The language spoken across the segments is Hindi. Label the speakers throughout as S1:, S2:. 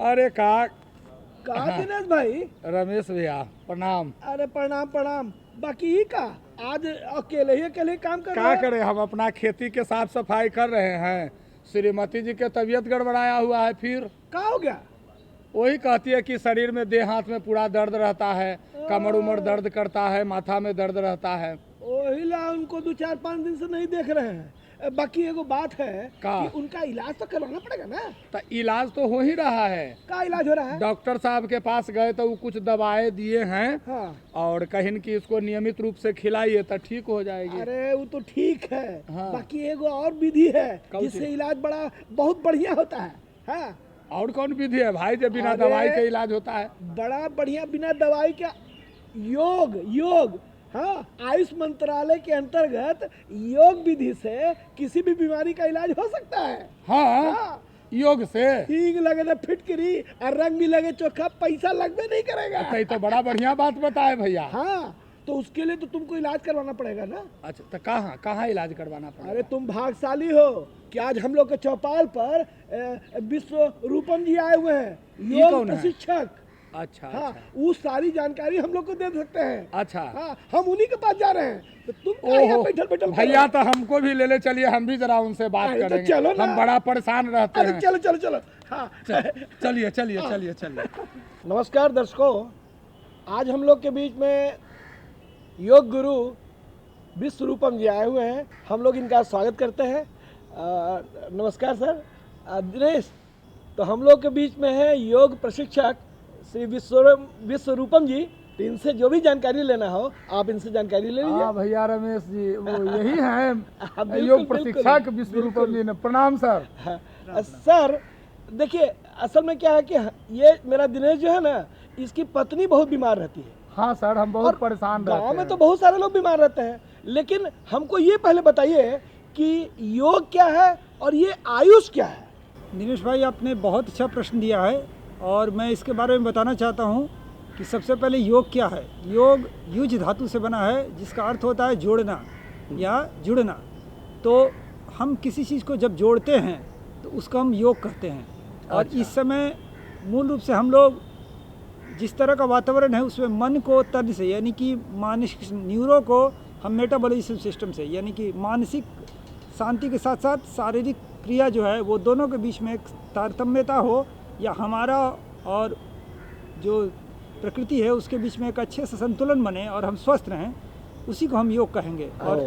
S1: अरे
S2: का दिनेश भाई।
S1: रमेश भैया प्रणाम।
S2: अरे प्रणाम प्रणाम। बाकी ही का आज अकेले काम कर रहे
S1: क्या
S2: हैं?
S1: करें, हम अपना खेती के साफ सफाई कर रहे हैं। श्रीमती जी के तबीयत गड़बड़ाया हुआ है। फिर
S2: का हो गया?
S1: वही कहती है कि शरीर में देह हाथ में पूरा दर्द रहता है, कमर उमर दर्द करता है, माथा में दर्द रहता है।
S2: वही ला उनको 2-4-5 दिन से नहीं देख रहे हैं। बाकी एगो बात है
S1: का?
S2: कि उनका इलाज तो करवाना पड़ेगा ना।
S1: तो इलाज तो हो ही रहा है।
S2: का इलाज हो रहा है?
S1: डॉक्टर साहब के पास गए तो वो कुछ दवाएं दिए हैं
S2: हाँ।
S1: और कहीं कि इसको नियमित रूप से खिलाइए तो ठीक हो जाएगी।
S2: अरे वो तो ठीक है।
S1: हाँ।
S2: बाकी एगो और विधि है
S1: कौन सी?
S2: जिससे इलाज बहुत बढ़िया होता है। हाँ।
S1: और कौन विधि है भाई जो बिना
S2: अरे!
S1: दवाई के इलाज होता है?
S2: बड़ा बढ़िया बिना दवाई का योग। हाँ, आयुष मंत्रालय के अंतर्गत योग विधि से किसी भी बीमारी का इलाज हो सकता है।
S1: हाँ,
S2: हाँ।
S1: योग से।
S2: ठीक लगे तो फिटकरी और रंग भी लगे चोखा, पैसा लगबे नहीं करेगा।
S1: अच्छा, ये तो बड़ा बढ़िया बात बताए भैया।
S2: हाँ, तो उसके लिए तो तुमको इलाज करवाना पड़ेगा ना।
S1: अच्छा, तो कहाँ कहाँ इलाज करवाना पड़ेगा?
S2: अरे तुम भाग्यशाली हो कि आज हम लोग के चौपाल पर विश्व रूपम जी आए हुए हैं,
S1: ये
S2: योग
S1: कौन है?
S2: प्रशिक्षक।
S1: अच्छा
S2: हाँ,
S1: अच्छा
S2: वो सारी जानकारी हम लोग को दे सकते हैं।
S1: अच्छा।
S2: हाँ, हम उन्हीं के पास जा रहे हैं। तो तुम क्या यहाँ
S1: ओहो,
S2: बैठल
S1: भैया तो हमको भी ले चलिए, हम भी जरा उनसे बात
S2: अरे तो
S1: करेंगे।
S2: चलो ना।
S1: हम बड़ा परेशान रहते
S2: अरे
S1: हैं।
S2: चलो। हाँ।
S1: चलिए चलिए चलिए चलिए।
S2: नमस्कार दर्शकों, आज हम लोग के बीच में योग गुरु विश्व रूपम जी आए हुए हैं। हम लोग इनका स्वागत करते हैं। नमस्कार सर। दिनेश, तो हम लोग के बीच में है योग प्रशिक्षक श्री विश्व रूपम जी। तो इनसे जो भी जानकारी लेना हो आप इनसे जानकारी ले लीजिए।
S1: हाँ भैया रमेश जी, वो यही
S2: हाँ,
S1: हैं
S2: बिल्कुल,
S1: योग प्रशिक्षक
S2: बिल्कुल,
S1: विश्व रूपम
S2: बिल्कुल।
S1: जी ने। प्रणाम सर।
S2: हाँ, सर देखिए, असल में क्या है कि ये मेरा दिनेश जो है ना, इसकी पत्नी बहुत बीमार रहती है।
S1: हाँ सर, हम बहुत परेशान रहते
S2: गांव में
S1: हैं।
S2: तो बहुत सारे लोग बीमार रहते हैं, लेकिन हमको ये पहले बताइए कि योग क्या है और ये आयुष क्या है।
S3: दिनेश भाई, आपने बहुत अच्छा प्रश्न दिया है और मैं इसके बारे में बताना चाहता हूँ कि सबसे पहले योग क्या है। योग युज धातु से बना है, जिसका अर्थ होता है जोड़ना या जुड़ना। तो हम किसी चीज़ को जब जोड़ते हैं तो उसको हम योग कहते हैं। और
S1: अच्छा।
S3: इस समय मूल रूप से हम लोग जिस तरह का वातावरण है उसमें मन को तन से, यानी कि मानसिक न्यूरो को हम मेटाबॉलिज्म सिस्टम से, यानी कि मानसिक शांति के साथ साथ शारीरिक क्रिया जो है वो दोनों के बीच में एक तारतम्यता हो, या हमारा और जो प्रकृति है उसके बीच में एक अच्छे से संतुलन बने और हम स्वस्थ रहें, उसी को हम योग कहेंगे। और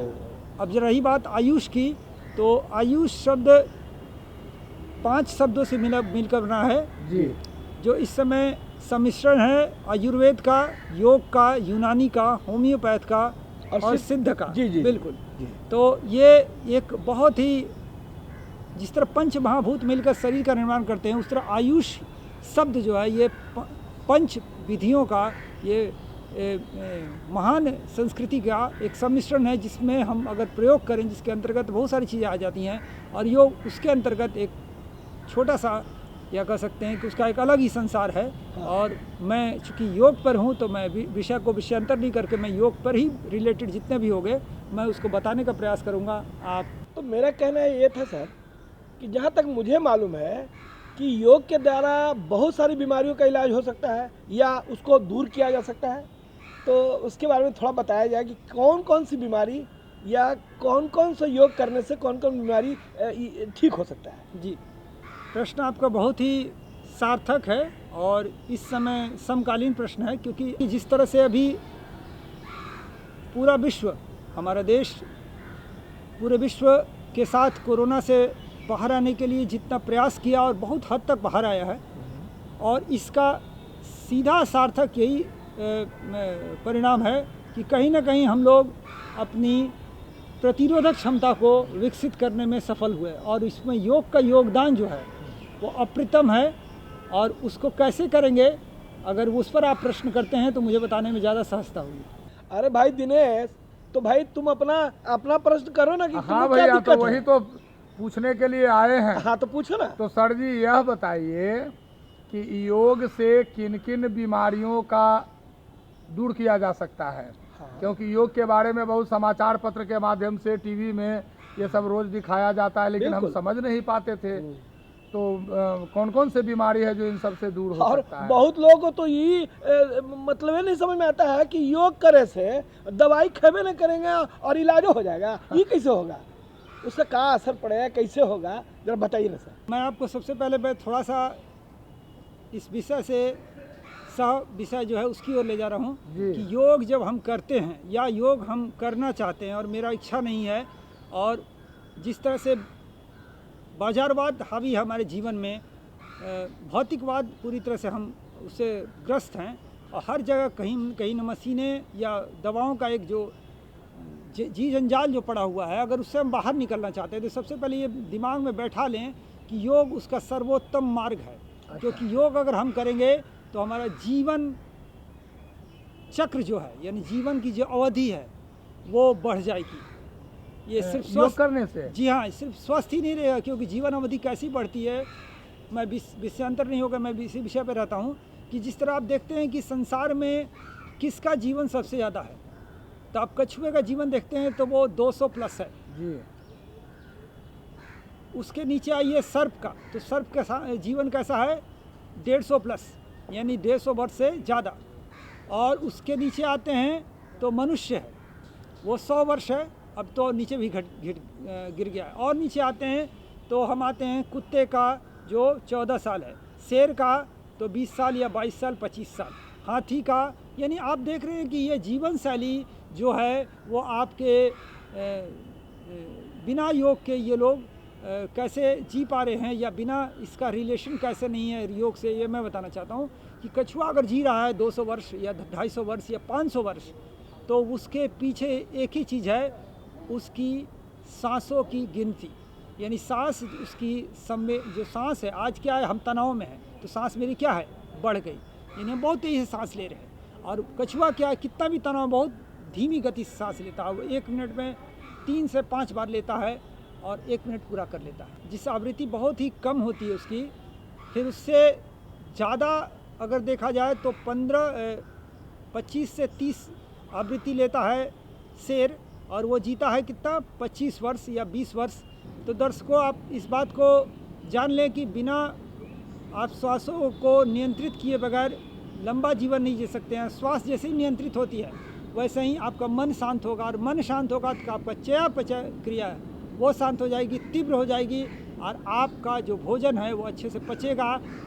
S3: अब जरा रही बात आयुष की, तो आयुष शब्द 5 शब्दों से मिलकर बना है
S1: जी।
S3: जो इस समय सम्मिश्रण है आयुर्वेद का, योग का, यूनानी का, होम्योपैथ का और सिद्ध का।
S2: जी।
S3: बिल्कुल। तो ये एक बहुत ही, जिस तरह पंच महाभूत मिलकर शरीर का निर्माण करते हैं, उस तरह आयुष शब्द जो है ये पंच विधियों का, ये महान संस्कृति का एक सम्मिश्रण है, जिसमें हम अगर प्रयोग करें, जिसके अंतर्गत बहुत सारी चीज़ें आ जाती हैं। और योग उसके अंतर्गत एक छोटा सा, या कह सकते हैं कि उसका एक अलग ही संसार है।
S2: हाँ।
S3: और मैं चूँकि योग पर हूँ तो मैं विषय को विषयांतर नहीं करके मैं योग पर ही रिलेटेड जितने भी होंगे मैं उसको बताने का प्रयास करूँगा। आप
S2: तो मेरा कहना ये था सर कि जहाँ तक मुझे मालूम है कि योग के द्वारा बहुत सारी बीमारियों का इलाज हो सकता है या उसको दूर किया जा सकता है। तो उसके बारे में थोड़ा बताया जाए कि कौन कौन सी बीमारी या कौन कौन सा योग करने से कौन कौन बीमारी ठीक हो सकता है।
S3: जी, प्रश्न आपका बहुत ही सार्थक है और इस समय समकालीन प्रश्न है, क्योंकि जिस तरह से अभी पूरा विश्व, हमारा देश पूरे विश्व के साथ कोरोना से बाहर आने के लिए जितना प्रयास किया और बहुत हद तक बाहर आया है, और इसका सीधा सार्थक यही परिणाम है कि कहीं ना कहीं हम लोग अपनी प्रतिरोधक क्षमता को विकसित करने में सफल हुए। और इसमें योग का योगदान जो है वो अप्रतिम है। और उसको कैसे करेंगे, अगर उस पर आप प्रश्न करते हैं तो मुझे बताने में ज़्यादा सहजता होगी।
S2: अरे भाई दिनेश, तो भाई तुम अपना प्रश्न करो ना कि
S1: हाँ
S2: तुम्हें क्या
S1: भैया, तो
S2: दिक्कत
S1: वही
S2: है?
S1: तो पूछने के लिए आए हैं।
S2: हाँ तो पूछो ना।
S1: तो सर जी यह बताइए कि योग से किन किन बीमारियों का दूर किया जा सकता है?
S2: हाँ।
S1: क्योंकि योग के बारे में बहुत समाचार पत्र के माध्यम से, टीवी में ये सब रोज दिखाया जाता है, लेकिन हम
S2: बिल्कुल।
S1: समझ नहीं पाते थे। तो कौन कौन से बीमारी है जो इन सब से दूर हो
S2: और
S1: सकता है?
S2: बहुत लोगों को तो ये मतलब ये नहीं समझ में आता है कि योग करे से दवाई खेबे नहीं करेंगे और इलाजो हो जाएगा। ये कैसे होगा, उसका क्या असर पड़ेगा, कैसे होगा, जरा बताइए ना सर।
S3: मैं आपको सबसे पहले मैं थोड़ा सा इस विषय से सह विषय जो है उसकी ओर ले जा रहा हूँ
S1: जी।
S3: कि योग जब हम करते हैं या योग हम करना चाहते हैं और मेरा इच्छा नहीं है, और जिस तरह से बाजारवाद हावी है हमारे जीवन में, भौतिकवाद पूरी तरह से हम उससे ग्रस्त हैं, और हर जगह कहीं न कहीं न मशीनें या दवाओं का एक जो जी जंजाल जो पड़ा हुआ है, अगर उससे हम बाहर निकलना चाहते हैं तो सबसे पहले ये दिमाग में बैठा लें कि योग उसका सर्वोत्तम मार्ग है। क्योंकि योग अगर हम करेंगे तो हमारा जीवन चक्र जो है, यानी जीवन की जो अवधि है वो बढ़ जाएगी। ये सिर्फ
S1: योग
S3: स्वस्थ
S1: करने से?
S3: जी हाँ, सिर्फ स्वस्थ ही नहीं रहेगा, क्योंकि जीवन अवधि कैसी बढ़ती है, मैं विषयांतर नहीं होगा, मैं इसी विषय पर रहता हूँ कि जिस तरह आप देखते हैं कि संसार में किसका जीवन सबसे ज़्यादा है, तो आप कछुए का जीवन देखते हैं तो वो 200 प्लस है
S1: जी।
S3: उसके नीचे आइए सर्प का, तो सर्प का जीवन कैसा है 150 प्लस, यानी 150 वर्ष से ज़्यादा। और उसके नीचे आते हैं तो मनुष्य है, वो 100 वर्ष है, अब तो नीचे भी गिर गया है। और नीचे आते हैं तो हम आते हैं कुत्ते का जो 14 साल है, शेर का तो 20 साल या 22 साल 25 साल, हाथी का, यानी आप देख रहे हैं कि ये जीवन शैली जो है वो आपके बिना योग के ये लोग कैसे जी पा रहे हैं, या बिना इसका रिलेशन कैसे नहीं है योग से, ये मैं बताना चाहता हूँ कि कछुआ अगर जी रहा है 200 वर्ष या 250 वर्ष या 500 वर्ष, तो उसके पीछे एक ही चीज़ है, उसकी सांसों की गिनती, यानी सांस उसकी समय जो सांस है, आज क्या है हम तनाव में हैं तो सांस मेरी क्या है बढ़ गई, यानी हम बहुत तेज़ी से सांस ले रहे हैं। और कछुआ क्या है, कितना भी तनाव, बहुत धीमी गति से सांस लेता है, वो 1 मिनट में 3 से 5 बार लेता है और 1 मिनट पूरा कर लेता है, जिस आवृत्ति बहुत ही कम होती है उसकी। फिर उससे ज़्यादा अगर देखा जाए तो 25 से 30 आवृत्ति लेता है शेर, और वो जीता है कितना 25 वर्ष या 20 वर्ष। तो दर्शकों, आप इस बात को जान लें कि बिना आप श्वासों को नियंत्रित किए बगैर लंबा जीवन नहीं जी सकते हैं। श्वास जैसे ही नियंत्रित होती है वैसे ही आपका मन शांत होगा, और मन शांत होगा तो आपका चयापचय क्रिया है वो शांत हो जाएगी, तीव्र हो जाएगी, और आपका जो भोजन है वो अच्छे से पचेगा,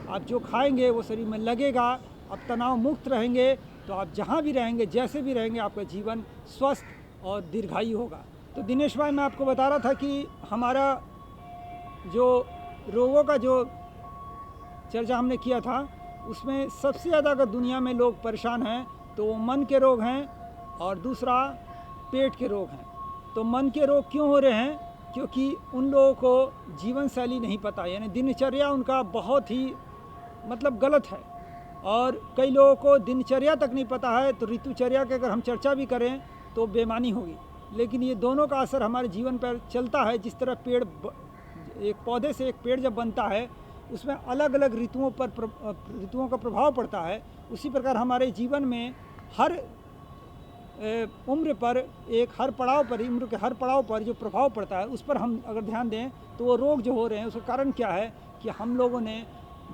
S3: आप जो खाएंगे वो शरीर में लगेगा, आप तनाव मुक्त रहेंगे, तो आप जहाँ भी रहेंगे जैसे भी रहेंगे आपका जीवन स्वस्थ और दीर्घायु होगा। तो दिनेश भाई, मैं आपको बता रहा था कि हमारा जो रोगों का जो चर्चा हमने किया था उसमें सबसे ज़्यादा अगर दुनिया में लोग परेशान हैं तो वो मन के रोग हैं, और दूसरा पेट के रोग हैं। तो मन के रोग क्यों हो रहे हैं, क्योंकि उन लोगों को जीवन शैली नहीं पता, यानी दिनचर्या उनका बहुत ही मतलब गलत है, और कई लोगों को दिनचर्या तक नहीं पता है, तो ऋतुचर्या की अगर हम चर्चा भी करें तो बेमानी होगी। लेकिन ये दोनों का असर हमारे जीवन पर चलता है। जिस तरह एक पौधे से एक पेड़ जब बनता है उसमें अलग अलग ऋतुओं का प्रभाव पड़ता है, उसी प्रकार हमारे जीवन में हर उम्र पर हर पड़ाव पर उम्र के हर पड़ाव पर जो प्रभाव पड़ता है उस पर हम अगर ध्यान दें तो वो रोग जो हो रहे हैं उसका कारण क्या है कि हम लोगों ने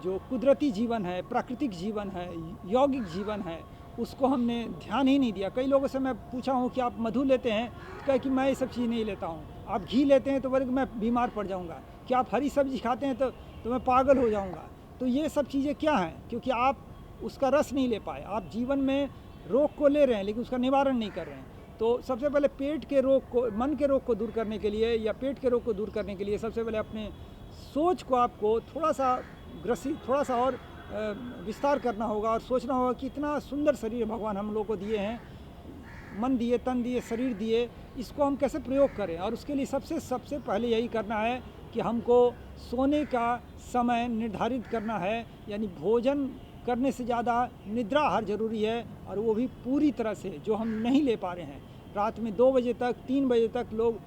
S3: जो कुदरती जीवन है, प्राकृतिक जीवन है, यौगिक जीवन है, उसको हमने ध्यान ही नहीं दिया। कई लोगों से मैं पूछा हूँ कि आप मधु लेते हैं, तो कहे कि मैं ये सब चीज़ नहीं लेता हूँ। आप घी लेते हैं तो बोले कि मैं बीमार पड़ जाऊँगा। क्या आप हरी सब्जी खाते हैं तो मैं पागल हो जाऊँगा। तो ये सब चीज़ें क्या हैं, क्योंकि आप उसका रस नहीं ले पाए। आप जीवन में रोग को ले रहे हैं लेकिन उसका निवारण नहीं कर रहे हैं। तो सबसे पहले पेट के रोग को, मन के रोग को दूर करने के लिए या पेट के रोग को दूर करने के लिए सबसे पहले अपने सोच को आपको थोड़ा सा और विस्तार करना होगा, और सोचना होगा कि इतना सुंदर शरीर भगवान हम लोग को दिए हैं, मन दिए, तन दिए, शरीर दिए, इसको हम कैसे प्रयोग करें। और उसके लिए सबसे पहले यही करना है कि हमको सोने का समय निर्धारित करना है, यानी भोजन करने से ज़्यादा निद्रा आहार जरूरी है, और वो भी पूरी तरह से, जो हम नहीं ले पा रहे हैं। रात में 2 बजे तक 3 बजे तक लोग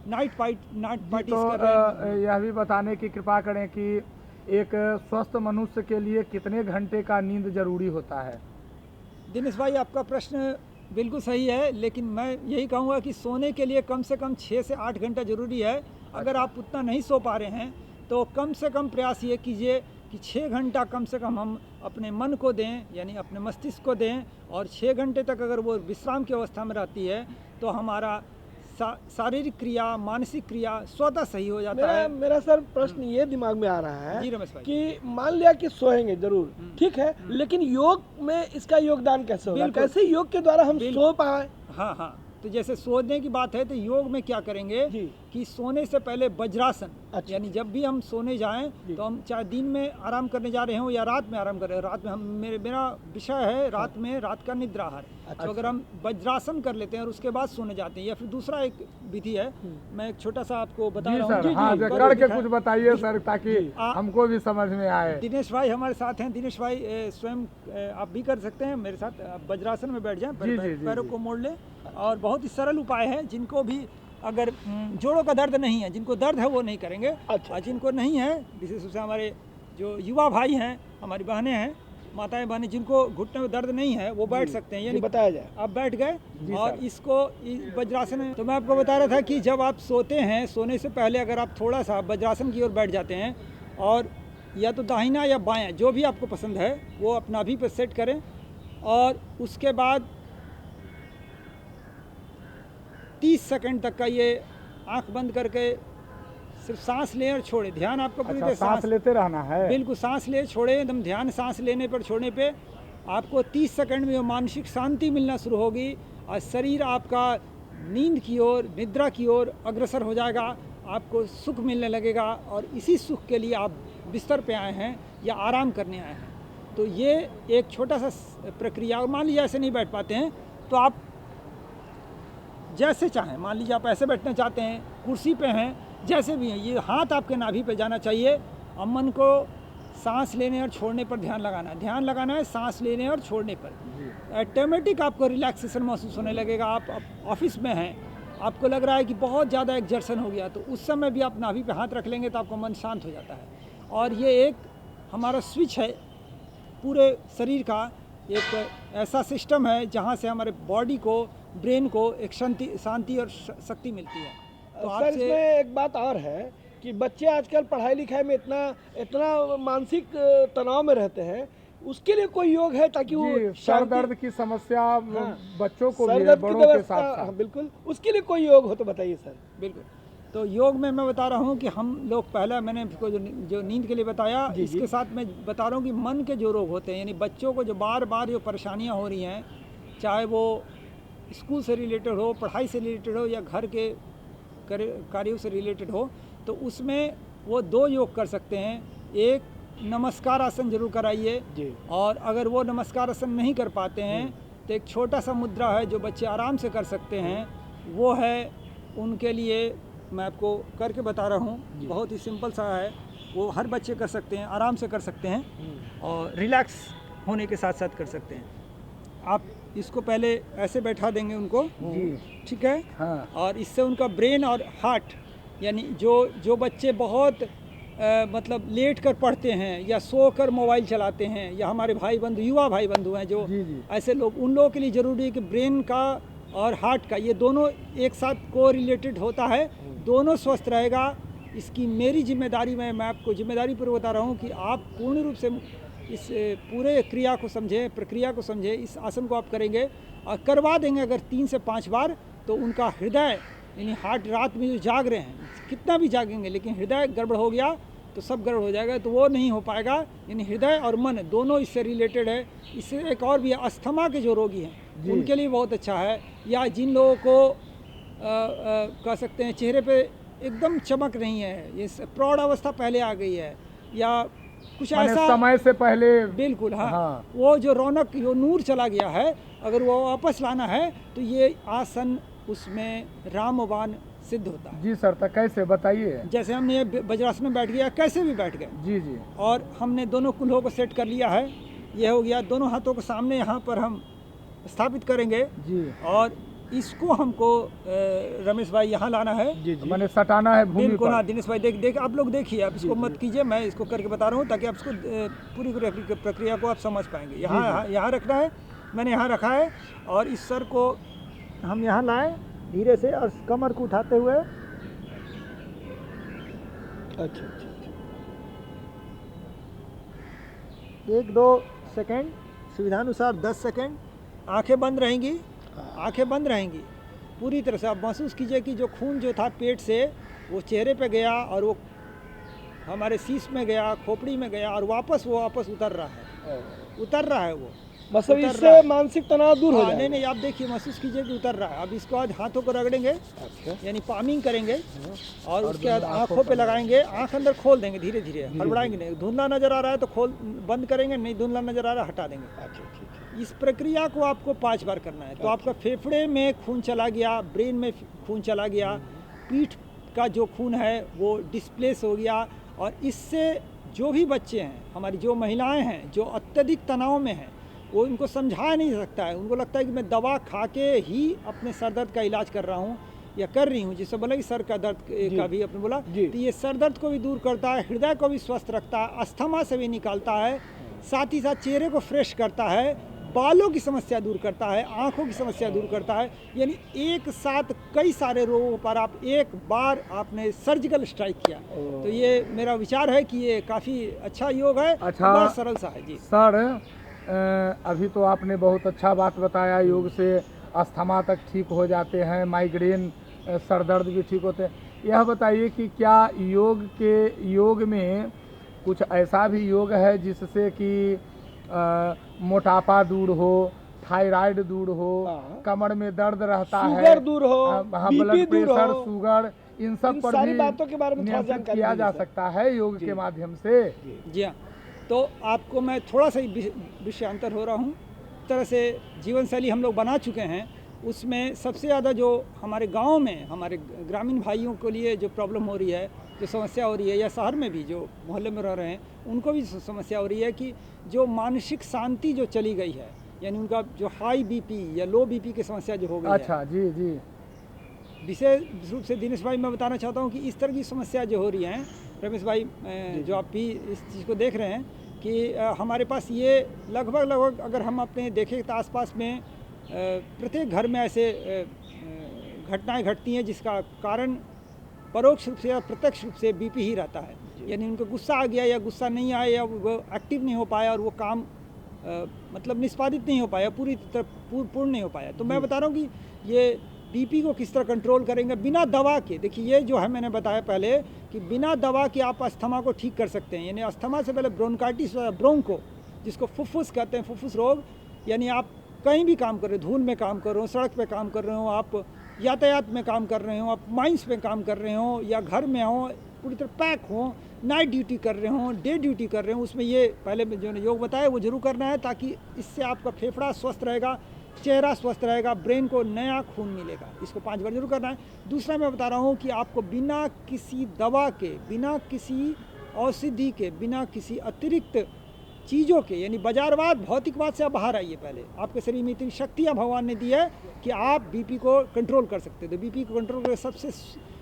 S3: नाइट पार्टीज कर रहे हैं।
S1: यह भी बताने की कृपा करें कि एक स्वस्थ मनुष्य के लिए कितने घंटे का नींद जरूरी होता है?
S3: दिनेश भाई, आपका प्रश्न बिल्कुल सही है, लेकिन मैं यही कहूँगा कि सोने के लिए कम से कम 6 से 8 घंटा जरूरी है। अगर आप उतना नहीं सो पा रहे हैं तो कम से कम प्रयास ये कीजिए कि 6 घंटा कम से कम हम अपने मन को दें, यानी अपने मस्तिष्क को दें, और 6 घंटे तक अगर वो विश्राम की अवस्था में रहती है तो हमारा शारीरिक क्रिया, मानसिक क्रिया स्वतः सही हो जाता है।
S2: मेरा सर प्रश्न ये दिमाग में आ रहा है
S3: जी रमेश भाई,
S2: कि मान लिया कि सोएंगे जरूर, ठीक है, लेकिन योग में इसका योगदान कैसे होगा?
S3: बिल्कुल।
S2: कैसे योग के द्वारा हम सो पाए?
S3: हाँ हाँ, तो जैसे सोने की बात है तो योग में क्या करेंगे
S2: जी।
S3: कि सोने से पहले वज्रासन,
S2: अच्छा।
S3: यानी जब भी हम सोने जाएं तो हम चाहे दिन में आराम करने जा रहे हो या रात में आराम कर रहे हो, रात में हम मेरा विषय है रात में, रात का निद्राहार।
S2: अच्छा।
S3: तो अगर हम वज्रासन कर लेते हैं और उसके बाद सोने जाते हैं, या फिर दूसरा एक विधि है, मैं एक छोटा सा आपको बता
S1: जी
S3: रहा हूँ।
S1: सर, हाँ
S3: करके
S1: करके
S3: दिखाएं।
S1: कुछ बताइए सर, ताकि हमको भी समझ में आए।
S3: दिनेश भाई हमारे साथ हैं। दिनेश भाई स्वयं आप भी कर सकते हैं मेरे साथ। आप वज्रासन में बैठ जाएं, पैरों को मोड़ लें, और बहुत ही सरल उपाय है। जिनको भी अगर जोड़ों का दर्द नहीं है, जिनको दर्द है वो नहीं करेंगे,
S2: अच्छा।
S3: और जिनको नहीं है, विशेष रूप से हमारे जो युवा भाई हैं, हमारी बहनें हैं, माताएं बहनें, जिनको घुटने में दर्द नहीं है वो बैठ सकते हैं। यानी
S2: बताया जाए,
S3: आप बैठ गए
S1: जी
S3: और
S1: सर।
S3: इसको वज्रासन में, तो मैं आपको बता रहा था कि जब आप सोते हैं, सोने से पहले अगर आप थोड़ा सा वज्रासन की ओर बैठ जाते हैं, और या तो दाहिना या बायां जो भी आपको पसंद है वो अपना नाभि पर सेट करें, और उसके बाद 30 सेकंड तक का ये आंख बंद करके सिर्फ सांस लें और छोड़ें। ध्यान आपको पूरी
S1: अच्छा,
S3: तरह
S1: सांस लेते रहना है।
S3: बिल्कुल सांस ले छोड़े, एकदम ध्यान सांस लेने पर छोड़ने पे आपको 30 सेकंड में मानसिक शांति मिलना शुरू होगी, और शरीर आपका नींद की ओर, निद्रा की ओर अग्रसर हो जाएगा। आपको सुख मिलने लगेगा, और इसी सुख के लिए आप बिस्तर पे आए हैं या आराम करने आए हैं। तो ये एक छोटा सा प्रक्रिया। और मान लीजिए ऐसे नहीं बैठ पाते हैं तो आप जैसे चाहें, मान लीजिए आप ऐसे बैठना चाहते हैं, कुर्सी पे हैं, जैसे भी हैं, ये हाथ आपके नाभि पे जाना चाहिए, और मन को सांस लेने और छोड़ने पर ध्यान लगाना है सांस लेने और छोड़ने पर। ऑटोमेटिक आपको रिलैक्सेशन महसूस होने लगेगा। आप ऑफिस में हैं, आपको लग रहा है कि बहुत ज़्यादा एक्सर्शन हो गया, तो उस समय भी आप नाभि पे हाथ रख लेंगे तो आपका मन शांत हो जाता है। और ये एक हमारा स्विच है पूरे शरीर का, एक ऐसा सिस्टम है जहाँ से हमारे बॉडी को, ब्रेन को एक शांति और शक्ति मिलती है। तो
S2: सर इसमें एक बात और है कि बच्चे आजकल पढ़ाई लिखाई में इतना मानसिक तनाव में रहते हैं, उसके लिए कोई योग है ताकि वो
S1: जी, सर दर्द की समस्या बच्चों को भी
S2: सर
S1: है,
S2: दर्द की
S1: बड़ों के
S2: व्यवस्था,
S1: साथ साथ।
S2: बिल्कुल, उसके लिए कोई योग हो तो बताइए सर।
S3: बिल्कुल। तो योग में मैं बता रहा हूँ कि हम लोग, पहला मैंने आपको जो नींद के लिए बताया, इसके साथ मैं बता रहा हूँ कि मन के जो रोग होते हैं, यानी बच्चों को जो बार बार जो परेशानियाँ हो रही हैं, चाहे वो स्कूल से रिलेटेड हो, पढ़ाई से रिलेटेड हो, या घर के कार्यों से रिलेटेड हो, तो उसमें वो 2 योग कर सकते हैं। एक नमस्कार आसन जरूर कराइए, और अगर वो नमस्कार आसन नहीं कर पाते हैं तो एक छोटा सा मुद्रा है जो बच्चे आराम से कर सकते हैं, वो है उनके लिए, मैं आपको करके बता रहा हूँ, बहुत ही सिंपल सा है, वो हर बच्चे कर सकते हैं, आराम से कर सकते हैं, और रिलैक्स होने के साथ साथ कर सकते हैं। आप इसको पहले ऐसे बैठा देंगे उनको, ठीक है,
S1: हाँ।
S3: और इससे उनका ब्रेन और हार्ट, यानी जो बच्चे बहुत मतलब लेट कर पढ़ते हैं या सो कर मोबाइल चलाते हैं, या हमारे भाई बंधु, युवा भाई बंधु हैं जो ऐसे लोग, उन लोगों के लिए ज़रूरी है कि ब्रेन का और हार्ट का, ये दोनों एक साथ को रिलेटेड होता है, दोनों स्वस्थ रहेगा। इसकी मेरी जिम्मेदारी, मैं आपको जिम्मेदारी पर बता रहा हूँ कि आप पूर्ण रूप से इस पूरे क्रिया को समझें, प्रक्रिया को समझें। इस आसन को आप करेंगे और करवा देंगे अगर 3 से 5 बार, तो उनका हृदय, यानी हार्ट, रात में जो जाग रहे हैं, कितना भी जागेंगे, लेकिन हृदय गड़बड़ हो गया तो सब गड़बड़ हो जाएगा, तो वो नहीं हो पाएगा। यानी हृदय और मन दोनों इससे रिलेटेड है। इससे एक और भी है, अस्थमा के जो रोगी हैं उनके लिए बहुत अच्छा है, या जिन लोगों को कह सकते हैं चेहरे पे एकदम चमक नहीं है, ये प्रौढ़ अवस्था पहले आ गई है, या कुछ ऐसा
S1: समय से पहले,
S3: बिल्कुल, हाँ, वो जो रौनक, जो नूर चला गया है, अगर वो वापस लाना है तो ये आसन उसमें रामबाण सिद्ध होता है।
S1: जी सर, तो कैसे बताइए?
S3: जैसे हमने ये वज्रासन में बैठ गया, कैसे भी बैठ गए,
S1: जी,
S3: और हमने दोनों कुल्हों को सेट कर लिया है, ये हो गया। दोनों हाथों को सामने यहाँ पर हम स्थापित करेंगे जी, और इसको हमको रमेश भाई यहाँ लाना है,
S1: मैंने सटाना है भूमि
S3: बिल्कुल।
S1: पर।
S3: हाँ दिनेश भाई, देख आप लोग देखिए, आप इसको मत कीजिए, मैं इसको करके बता रहा हूँ ताकि आप इसको पूरी प्रक्रिया को आप समझ पाएंगे। यहाँ रखना है, मैंने यहाँ रखा है, और इस सर को हम यहाँ लाए धीरे से, और कमर को उठाते हुए,
S2: अच्छा,
S3: 1-2 सेकंड, सुविधानुसार 10 सेकंड। आंखें बंद रहेंगी, आंखें बंद रहेंगी। पूरी तरह से आप महसूस कीजिए कि जो खून जो था पेट से वो चेहरे पे गया और वो हमारे शीश में गया, खोपड़ी में गया और वापस उतर रहा है, उतर रहा है वो।
S2: मतलब
S3: उतर रहा
S2: इससे
S3: है।
S2: मानसिक तनाव दूर हो
S3: हाँ,
S2: जाएगा।
S3: नहीं नहीं, आप देखिए, महसूस कीजिए कि उतर रहा है। अब इसको आज हाथों को रगड़ेंगे,
S2: अच्छा।
S3: यानी पामिंग करेंगे और उसके बाद आंखों पे लगाएंगे, आंख अंदर खोल देंगे धीरे धीरे, हड़बड़ाएंगे नहीं। धुंधला नजर आ रहा है तो खोल बंद करेंगे, नहीं धुंधला नजर आ रहा है हटा देंगे।
S2: अच्छा, ठीक।
S3: इस प्रक्रिया को आपको 5 बार करना है। तो आपका फेफड़े में खून चला गया, ब्रेन में खून चला गया, पीठ का जो खून है वो डिस्प्लेस हो गया। और इससे जो भी बच्चे हैं, हमारी जो महिलाएं हैं जो अत्यधिक तनाव में हैं, वो इनको समझा नहीं सकता है। उनको लगता है कि मैं दवा खा के ही अपने सर दर्द का इलाज कर रहा हूँ या कर रही हूँ, जिससे बोला कि सर का दर्द का भी आपने बोला, तो ये सर दर्द को भी दूर करता है, हृदय को भी स्वस्थ रखता है, अस्थमा से भी निकालता है, साथ ही साथ चेहरे को फ्रेश करता है, बालों की समस्या दूर करता है, आंखों की समस्या दूर करता है। यानी एक साथ कई सारे रोगों पर आप एक बार आपने सर्जिकल स्ट्राइक किया। तो ये मेरा विचार है कि ये काफ़ी अच्छा योग है,
S1: अच्छा,
S3: बड़ा सरल सा है जी।
S1: सर अभी तो आपने बहुत अच्छा बात बताया, योग से अस्थमा तक ठीक हो जाते हैं, माइग्रेन सर दर्द भी ठीक होते हैं। यह बताइए कि क्या योग में कुछ ऐसा भी योग है जिससे कि मोटापा दूर हो, थायराइड दूर हो, कमर में दर्द रहता है,
S2: शुगर दूर हो,
S1: हाँ,
S2: BP
S1: ब्लड
S2: दूर
S1: प्रेशर,
S2: हो,
S1: शुगर, इन सब
S2: इन
S1: पर
S2: सारी
S1: भी
S2: बातों के बारे में थोड़ा
S1: नियंत्रित
S2: जानकारी
S1: किया
S2: दीजिए
S1: जा
S2: सर।
S1: सकता है योग के माध्यम से।
S3: जी हाँ, तो आपको मैं थोड़ा सा ही विषयांतर हो रहा हूँ। इस तरह से जीवन शैली हम लोग बना चुके हैं, उसमें सबसे ज़्यादा जो हमारे गांव में हमारे ग्रामीण भाइयों के लिए जो प्रॉब्लम हो रही है, जो समस्या हो रही है, या शहर में भी जो मोहल्ले में रह रहे हैं उनको भी समस्या हो रही है कि जो मानसिक शांति जो चली गई है, यानी उनका जो हाई बीपी या लो बीपी की समस्या जो हो गई
S1: अच्छा,
S3: है।
S1: जी जी।
S3: विशेष रूप से दिनेश भाई मैं बताना चाहता हूँ कि इस तरह की समस्या जो हो रही है, रमेश भाई जो आप भी इस चीज़ को देख रहे हैं कि हमारे पास ये लगभग अगर हम अपने देखें तो आसपास में प्रत्येक घर में ऐसे घटनाएं घटती हैं जिसका कारण परोक्ष रूप से या प्रत्यक्ष रूप से बीपी ही रहता है। यानी उनको गुस्सा आ गया या गुस्सा नहीं आया या वो एक्टिव नहीं हो पाया और वो काम मतलब निष्पादित नहीं हो पाया, पूर्ण नहीं हो पाया। तो मैं बता रहा हूँ कि ये बीपी को किस तरह कंट्रोल करेंगे बिना दवा के। देखिए, ये जो है मैंने बताया पहले कि बिना दवा के आप अस्थमा को ठीक कर सकते हैं। यानी अस्थमा से पहले ब्रोंकाइटिस, ब्रोंको जिसको फुफ्फुस कहते हैं, फुफ्फुस रोग, यानी आप कहीं भी काम कर रहे हो, धूल में काम कर रहे हो, सड़क पे काम कर रहे हो, आप यातायात में काम कर रहे हो, आप माइंस में काम कर रहे हो, या घर में हो पूरी तरह पैक हो, नाइट ड्यूटी कर रहे हो, डे ड्यूटी कर रहे हो, उसमें ये पहले जो योग बताया वो जरूर करना है, ताकि इससे आपका फेफड़ा स्वस्थ रहेगा, चेहरा स्वस्थ रहेगा, ब्रेन को नया खून मिलेगा। इसको 5 बार जरूर करना है। दूसरा मैं बता रहा हूँ कि आपको बिना किसी दवा के, बिना किसी औषधि के, बिना किसी अतिरिक्त चीज़ों के, यानी बाजारवाद, भौतिकवाद से आप बाहर आइए। पहले आपके शरीर में इतनी शक्तियाँ भगवान ने दी है कि आप बीपी को कंट्रोल कर सकते हैं। तो बीपी को कंट्रोल करने का सबसे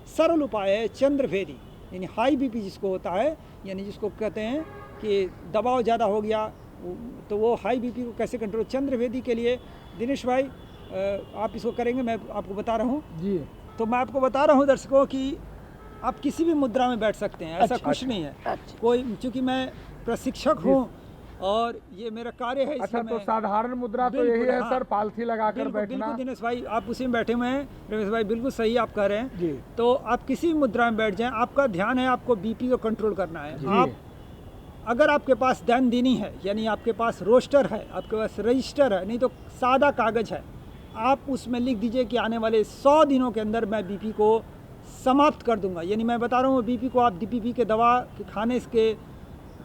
S3: सरल उपाय है चंद्रभेदी, यानी हाई बीपी जिसको होता है, यानी जिसको कहते हैं कि दबाव ज़्यादा हो गया, तो वो हाई बीपी को कैसे कंट्रोल। चंद्रभेदी के लिए दिनेश भाई आप इसको करेंगे, मैं आपको बता रहा हूँ
S1: जी।
S3: तो मैं आपको बता रहा हूँ दर्शकों कि आप किसी भी मुद्रा में बैठ सकते हैं, ऐसा कुछ नहीं है कोई, क्योंकि मैं प्रशिक्षक हूँ और ये मेरा कार्य है।
S1: अच्छा, तो साधारण मुद्रा तो यही है सर, पालथी लगाकर बैठना।
S3: बिल्कुल दिनेश भाई, आप उसी में बैठे हुए हैं। रमेश भाई बिल्कुल सही आप कह रहे हैं
S2: जी।
S3: तो आप किसी भी मुद्रा में बैठ जाएं, आपका ध्यान है आपको बीपी को कंट्रोल करना है। आप अगर आपके पास दैनंदिनी है, यानी आपके पास रोस्टर है, आपके पास रजिस्टर है, नहीं तो सादा कागज है, आप उसमें लिख दीजिए कि आने वाले 100 दिनों के अंदर मैं बीपी को समाप्त कर दूंगा। यानी मैं बता रहा हूँ बीपी को आप बीपी के दवा के खाने के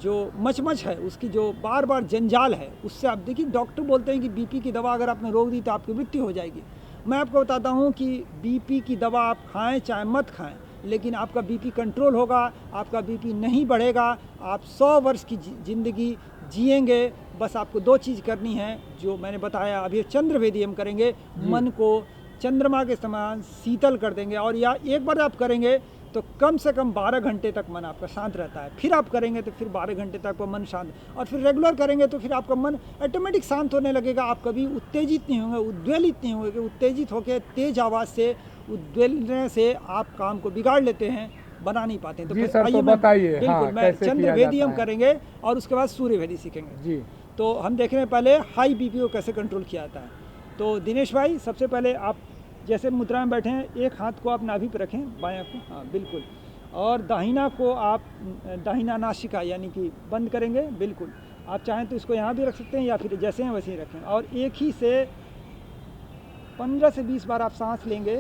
S3: जो मचमच है, उसकी जो बार बार जंजाल है, उससे आप देखिए, डॉक्टर बोलते हैं कि बीपी की दवा अगर आपने रोक दी तो आपकी मृत्यु हो जाएगी। मैं आपको बताता हूँ कि बीपी की दवा आप खाएं चाहे मत खाएं, लेकिन आपका बीपी कंट्रोल होगा, आपका बीपी नहीं बढ़ेगा, आप 100 वर्ष की ज़िंदगी जिएंगे। बस आपको 2 चीज़ करनी है जो मैंने बताया। अभी चंद्रभेदी हम करेंगे, मन को चंद्रमा के समान शीतल कर देंगे, और या एक बार आप करेंगे तो कम से कम 12 घंटे तक मन आपका शांत रहता है। फिर आप करेंगे तो फिर 12 घंटे तक आपका मन शांत, और फिर रेगुलर करेंगे तो फिर आपका मन ऑटोमेटिक शांत होने लगेगा। आप कभी उत्तेजित नहीं होंगे, उद्वेलित नहीं होंगे। उत्तेजित होकर तेज आवाज़ से, उद्वेलने से आप काम को बिगाड़ लेते हैं। बना नहीं पाते हैं।
S1: जी
S3: फिर
S1: सर, तो
S3: आइए
S1: बताइए,
S3: बिल्कुल
S1: हाँ,
S3: मैं
S1: कैसे किया
S3: चंद्रभेदी
S1: जाता
S3: हम
S1: है?
S3: करेंगे और उसके बाद सूर्यभेदी सीखेंगे।
S1: जी
S3: तो हम देख रहे हैं पहले हाई बीपी को कैसे कंट्रोल किया जाता है। तो दिनेश भाई, सबसे पहले आप जैसे मुद्रा में बैठे हैं, एक हाथ को आप नाभि पर रखें, बायां को, हाँ बिल्कुल, और दाहिना को आप दाहिना नासिका यानी कि बंद करेंगे, बिल्कुल। आप चाहें तो इसको यहाँ भी रख सकते हैं या फिर जैसे हैं वैसे ही रखें, और एक ही से 15 से 20 बार आप सांस लेंगे,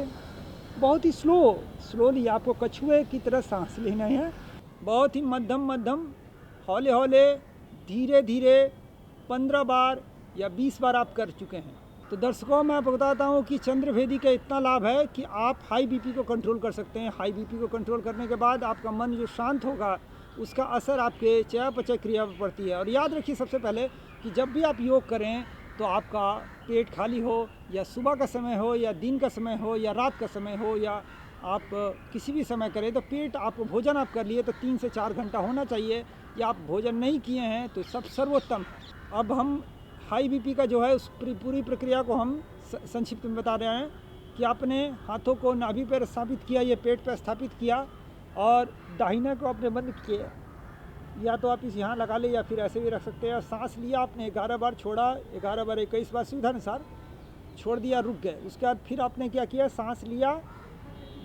S3: बहुत ही स्लोली, आपको कछुए की तरह सांस लेना है, बहुत ही मध्यम मध्यम, हौले हौले, धीरे धीरे 15 बार या 20 बार आप कर चुके हैं। तो दर्शकों, मैं आपको बताता हूँ कि चंद्रभेदी का इतना लाभ है कि आप हाई बीपी को कंट्रोल कर सकते हैं। हाई बीपी को कंट्रोल करने के बाद आपका मन जो शांत होगा, उसका असर आपके चयापचय क्रिया पर पड़ती है। और याद रखिए सबसे पहले कि जब भी आप योग करें तो आपका पेट खाली हो, या सुबह का समय हो, या दिन का समय हो, या रात का समय हो, या आप किसी भी समय करें, तो पेट आप भोजन आप कर लिए तो 3 से 4 घंटा होना चाहिए, या आप भोजन नहीं किए हैं तो सब सर्वोत्तम है। अब हम हाई बीपी का जो है उस पूरी प्रक्रिया को हम संक्षिप्त में बता रहे हैं कि आपने हाथों को नाभि पर स्थापित किया, ये पेट पर स्थापित किया, और दाहिना को आपने बंद किया, या तो आप इस यहाँ लगा ले या फिर ऐसे भी रख सकते हैं। और सांस लिया आपने 11 बार, छोड़ा 11 बार, 21 बार, सुविधानुसार छोड़ दिया, रुक गए। उसके बाद फिर आपने क्या किया, सांस लिया,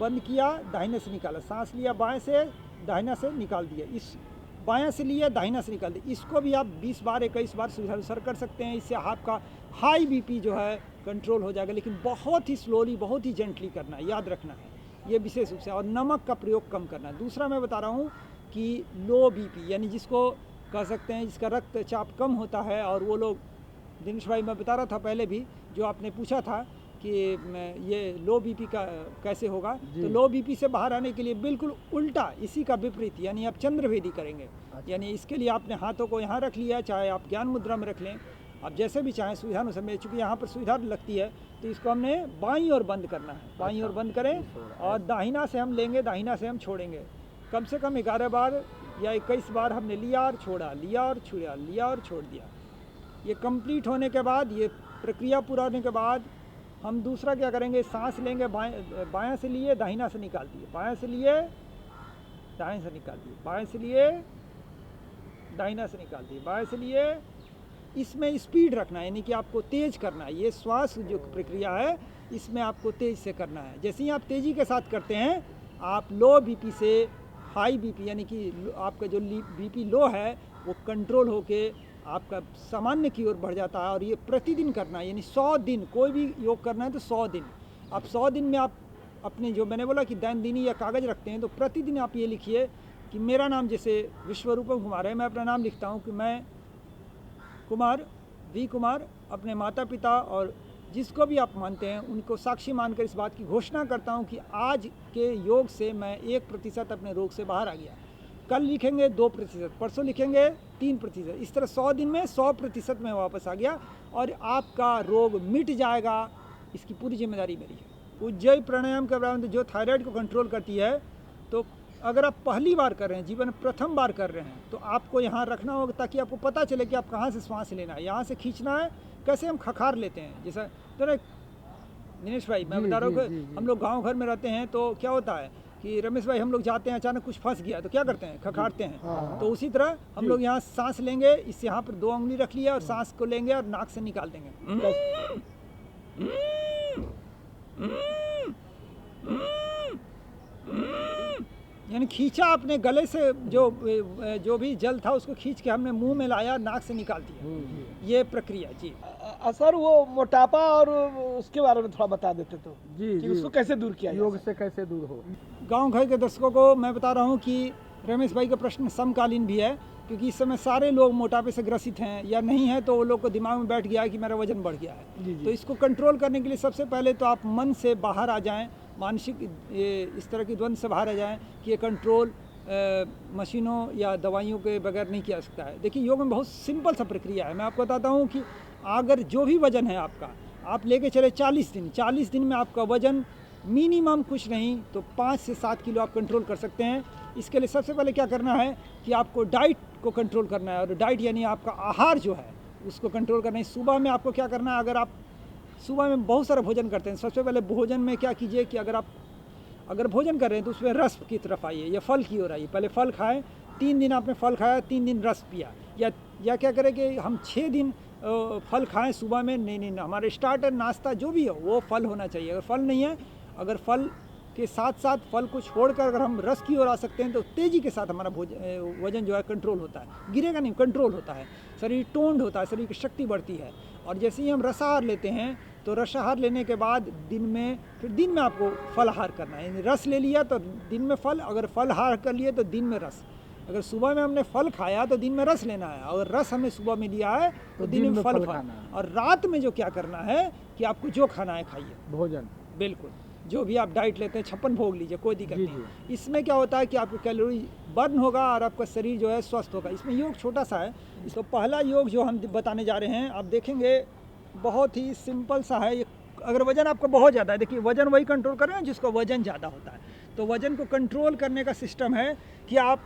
S3: बंद किया, दाहिने से निकाला, सांस लिया बाएं से, दाहिना से निकाल दिया, इस बायां से लिया, दाहिना से निकाल दिया। इसको भी आप 20 बार 21 बार सुविधानुसार कर सकते हैं। इससे आपका हाई बीपी जो है कंट्रोल हो जाएगा, लेकिन बहुत ही स्लोली, बहुत ही जेंटली करना है, याद रखना है ये विशेष रूप से। और नमक का प्रयोग कम करना है। दूसरा मैं बता रहा हूँ कि लो बीपी यानी जिसको कह सकते हैं जिसका रक्तचाप कम होता है, और वो लोग, दिनेश भाई मैं बता रहा था पहले भी, जो आपने पूछा था कि ये लो बीपी का कैसे होगा, तो लो बीपी से बाहर आने के लिए बिल्कुल उल्टा, इसी का विपरीत, यानी आप चंद्रभेदी करेंगे। यानी इसके लिए आपने हाथों को यहाँ रख लिया, चाहे आप ज्ञान मुद्रा में रख लें, आप जैसे भी चाहें सुविधानुसार में, चूँकि यहाँ पर सुविधा लगती है तो इसको हमने बाईं ओर बंद करना है, बाईं ओर बंद करें, और दाहिना से हम लेंगे, दाहिना से हम छोड़ेंगे। कम से कम 11 बार या 21 बार हमने लिया और छोड़ा, लिया और छोड़ा, लिया और छोड़ दिया। ये कंप्लीट होने के बाद, ये प्रक्रिया पूरा होने के बाद हम दूसरा क्या करेंगे, सांस लेंगे, बायां से लिए, दाहिना से निकाल दिए, बायां से लिए, दाएं से निकाल दिए, बाएं से लिए, दाहिना से निकाल दिए, बाएं से लिए। इसमें स्पीड रखना है, यानी कि आपको तेज करना है। ये श्वास जो प्रक्रिया है इसमें आपको तेज से करना है। जैसे ही आप तेज़ी के साथ करते हैं, आप लो बीपी से हाई बीपी, यानी कि आपका जो बीपी लो है वो कंट्रोल होके आपका सामान्य की ओर बढ़ जाता है। और ये प्रतिदिन करना है, यानी 100 दिन, कोई भी योग करना है तो 100 दिन। अब 100 दिन में आप अपने, जो मैंने बोला कि दैनंदिनी या कागज़ रखते हैं, तो प्रतिदिन आप ये लिखिए कि मेरा नाम, जैसे विश्वरूपम कुमार है, मैं अपना नाम लिखता हूँ कि मैं कुमार, वी कुमार, अपने माता पिता और जिसको भी आप मानते हैं उनको साक्षी मानकर इस बात की घोषणा करता हूँ कि आज के योग से मैं 1% अपने रोग से बाहर आ गया। कल लिखेंगे 2%, परसों लिखेंगे 3%, इस तरह 100 दिन में 100% में वापस आ गया, और आपका रोग मिट जाएगा। इसकी पूरी जिम्मेदारी मेरी है। उज्जयी प्राणायाम का प्रारंभ जो थायराइड को कंट्रोल करती है, तो अगर आप पहली बार कर रहे हैं, जीवन में प्रथम बार कर रहे हैं, तो आपको यहाँ रखना होगा ताकि आपको पता चले कि आप कहाँ से श्वास लेना है, यहाँ से खींचना है, कैसे हम खखार लेते हैं। जैसा तो दिनेश भाई मैं बता रहा हूँ कि हम लोग गांव घर में रहते हैं, तो क्या होता है कि रमेश भाई, हम लोग जाते हैं, अचानक कुछ फंस गया तो क्या करते हैं, खखारते हैं। तो उसी तरह हम लोग यहाँ सांस लेंगे, इससे यहाँ पर 2 उंगली रख लिया और सांस को लेंगे और नाक से निकाल देंगे। यानी खींचा अपने गले से, जो भी जल था उसको खींच के हमने मुंह में लाया, नाक से निकाल दिया। ये प्रक्रिया जी।
S2: सर, वो मोटापा और उसके बारे में थोड़ा बता देते तो
S1: जी
S2: कि उसको कैसे दूर किया
S1: योग से कैसे दूर हो।
S3: गांव घर के दर्शकों को मैं बता रहा हूं कि रमेश भाई का प्रश्न समकालीन भी है, क्योंकि इस समय सारे लोग मोटापे से ग्रसित हैं, या नहीं है तो वो लोग को दिमाग में बैठ गया है कि मेरा वजन बढ़ गया है। तो इसको कंट्रोल करने के लिए सबसे पहले तो आप मन से बाहर आ जाएं, मानसिक इस तरह की द्वंद्व से बाहर आ जाएं कि ये कंट्रोल मशीनों या दवाइयों के बगैर नहीं किया जा सकता है। देखिए, योग में बहुत सिंपल सा प्रक्रिया है। मैं आपको बताता हूँ कि अगर जो भी वजन है आपका, आप लेके चले 40 दिन में आपका वजन मिनिमम कुछ नहीं तो 5 से 7 किलो आप कंट्रोल कर सकते हैं। इसके लिए सबसे पहले क्या करना है कि आपको डाइट को कंट्रोल करना है, और डाइट यानी आपका आहार जो है उसको कंट्रोल करना है। सुबह में आपको क्या करना है, अगर आप सुबह में बहुत सारा भोजन करते हैं, सबसे पहले भोजन में क्या कीजिए कि अगर आप अगर भोजन कर रहे हैं तो उसमें रस की तरफ आइए या फल की ओर आइए। पहले फल खाएं, 3 दिन आपने फल खाया, 3 दिन रस पिया, या क्या करें कि हम 6 दिन फल खाएं सुबह में, नहीं, हमारे स्टार्टर नाश्ता जो भी हो वो फल होना चाहिए। अगर फल नहीं है, अगर फल के साथ साथ फल को छोड़कर अगर हम रस की ओर आ सकते हैं तो तेज़ी के साथ हमारा वजन जो है कंट्रोल होता है, गिरेगा नहीं, कंट्रोल होता है, शरीर टोन्ड होता है, शरीर की शक्ति बढ़ती है। और जैसे ही हम रसाहार लेते हैं तो रसाहार लेने के बाद दिन में आपको फलाहार करना है। यानी रस ले लिया तो दिन में फल, अगर फलाहार कर लिए तो दिन में रस। अगर सुबह में हमने फल खाया तो दिन में रस लेना है, अगर रस हमने सुबह में लिया है तो दिन में फल खाना है। और रात में जो क्या करना है कि आपको जो खाना है खाइए,
S1: भोजन,
S3: बिल्कुल जो भी आप डाइट लेते हैं 56 भोग लीजिए, कोई दिक्कत नहीं। इसमें क्या होता है कि आपको कैलोरी बर्न होगा और आपका शरीर जो है स्वस्थ होगा। इसमें योग छोटा सा है। तो पहला योग जो हम बताने जा रहे हैं, आप देखेंगे बहुत ही सिंपल सा है। अगर वजन आपका बहुत ज़्यादा है, देखिए वजन वही कंट्रोल कर रहे हैं जिसको वजन ज़्यादा होता है। तो वजन को कंट्रोल करने का सिस्टम है कि आप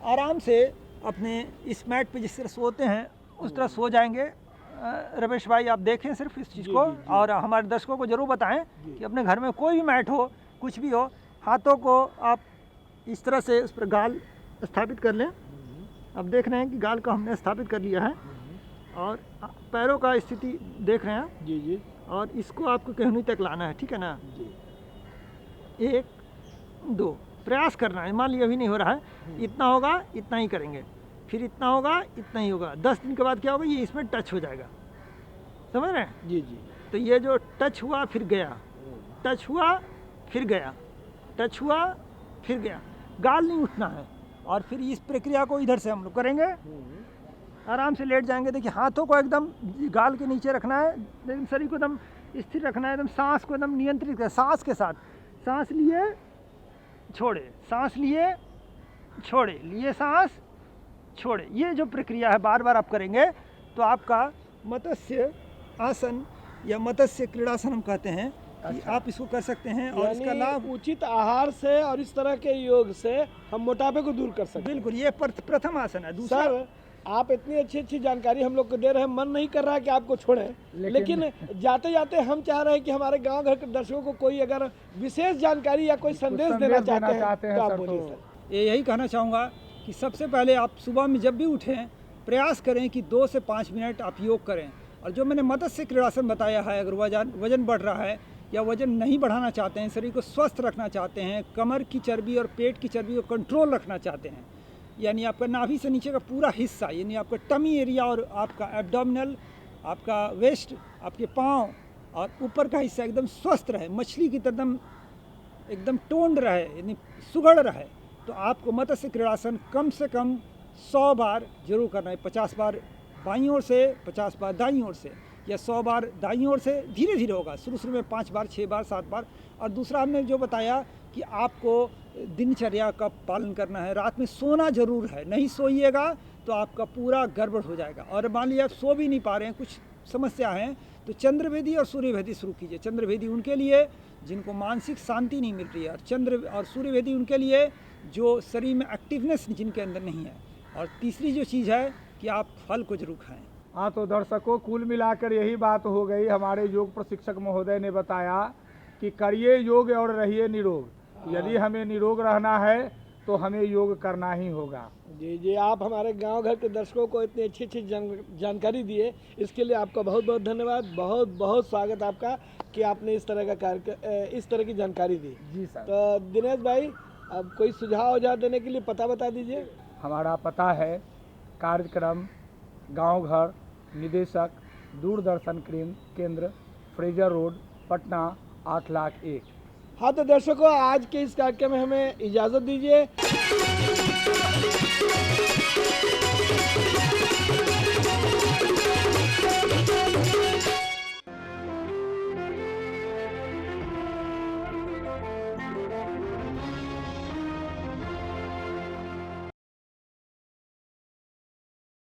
S3: आराम से अपने इस मैट पे जिस तरह सोते हैं उस तरह सो जाएंगे। रमेश भाई आप देखें सिर्फ इस चीज़ को, और हमारे दर्शकों को ज़रूर बताएं कि अपने घर में कोई भी मैट हो, कुछ भी हो, हाथों को आप इस तरह से उस पर गाल स्थापित कर लें। अब देख रहे हैं कि गाल को हमने स्थापित कर लिया है और पैरों का स्थिति देख रहे हैं
S2: जी,
S3: और इसको आपको कहनी तक लाना है, ठीक है ना
S2: जी।
S3: 1 2 प्रयास करना है। मान लिया अभी नहीं हो रहा है, इतना होगा इतना ही करेंगे, फिर इतना होगा इतना ही होगा। 10 दिन के बाद क्या होगा, ये इसमें टच हो जाएगा, समझ रहे हैं
S2: जी।
S3: तो ये जो टच हुआ फिर गया, टच हुआ फिर गया, टच हुआ फिर गया, गाल नहीं उठना है। और फिर इस प्रक्रिया को इधर से हम लोग करेंगे, आराम से लेट जाएंगे। देखिए हाथों को एकदम गाल के नीचे रखना है, लेकिन शरीर को एकदम स्थिर रखना है, एकदम सांस को एकदम नियंत्रित कर, सांस के साथ, सांस लिए छोड़े, सांस लिए छोड़े, लिए सांस छोड़े। ये जो प्रक्रिया है बार बार आप करेंगे तो आपका मत्स्य आसन या मत्स्य क्रीड़ासन हम कहते हैं कि आप इसको कर सकते हैं। और इसका लाभ
S2: उचित आहार से और इस तरह के योग से हम मोटापे को दूर कर सकते हैं।
S3: बिल्कुल, ये प्रथम आसन है। दूसरा,
S2: सर आप इतनी अच्छी जानकारी हम लोग को दे रहे हैं, मन नहीं कर रहा है कि आपको छोड़ें, लेकिन जाते जाते हम चाह रहे हैं कि हमारे गांव घर के दर्शकों को कोई अगर विशेष जानकारी या कोई संदेश देना चाहते हैं तो आप बोलिए सर।
S3: यही कहना चाहूँगा कि सबसे पहले आप सुबह में जब भी उठें प्रयास करें कि 2 से 5 मिनट आप योग करें। और जो मैंने मत्स्य क्रीड़ासन बताया है, अगर वजन बढ़ रहा है या वजन नहीं बढ़ाना चाहते हैं, शरीर को स्वस्थ रखना चाहते हैं, कमर की चर्बी और पेट की चर्बी को कंट्रोल रखना चाहते हैं, यानी आपका नाभि से नीचे का पूरा हिस्सा, यानी आपका टमी एरिया और आपका एब्डोमिनल, आपका वेस्ट, आपके पाँव और ऊपर का हिस्सा एकदम स्वस्थ रहे, मछली की तरह एकदम टोन्ड रहे, यानी सुगड़ रहे, तो आपको मत्स्य क्रीड़ासन कम से कम 100 बार जरूर करना है। 50 बार बाईं ओर से, 50 बार दाईं ओर से, या 100 बार दाईं ओर से। धीरे धीरे होगा, शुरू में 5 बार, 6 बार, 7 बार। और दूसरा हमने जो बताया कि आपको दिनचर्या का पालन करना है, रात में सोना जरूर है, नहीं सोइएगा तो आपका पूरा गड़बड़ हो जाएगा। और मान लीजिए आप सो भी नहीं पा रहे हैं, कुछ समस्या है, तो चंद्रवेदी और सूर्यवेदी शुरू कीजिए। चंद्रवेदी उनके लिए जिनको मानसिक शांति नहीं मिल रही है, और सूर्यवेदी उनके लिए जो शरीर में एक्टिवनेस जिनके अंदर नहीं है। और तीसरी जो चीज़ है कि आप फल को जरूर खाएं।
S1: हाँ, तो दर्शकों कुल मिलाकर यही बात हो गई। हमारे योग प्रशिक्षक महोदय ने बताया कि करिए योग और रहिए निरोग। यदि हमें निरोग रहना है तो हमें योग करना ही होगा।
S2: जी, आप हमारे गांव घर के दर्शकों को इतनी अच्छी जानकारी दिए, इसके लिए आपका बहुत बहुत धन्यवाद। बहुत बहुत स्वागत आपका कि आपने इस तरह का इस तरह की जानकारी दी।
S1: जी सर।
S2: तो दिनेश भाई, अब कोई सुझाव देने के लिए पता बता दीजिए।
S1: हमारा पता है कार्यक्रम गांव घर निदेशक दूरदर्शन केंद्र, फ्रेजर रोड, पटना 8,01,000।
S2: हाँ, तो दर्शकों आज के इस कार्यक्रम में हमें इजाज़त दीजिए।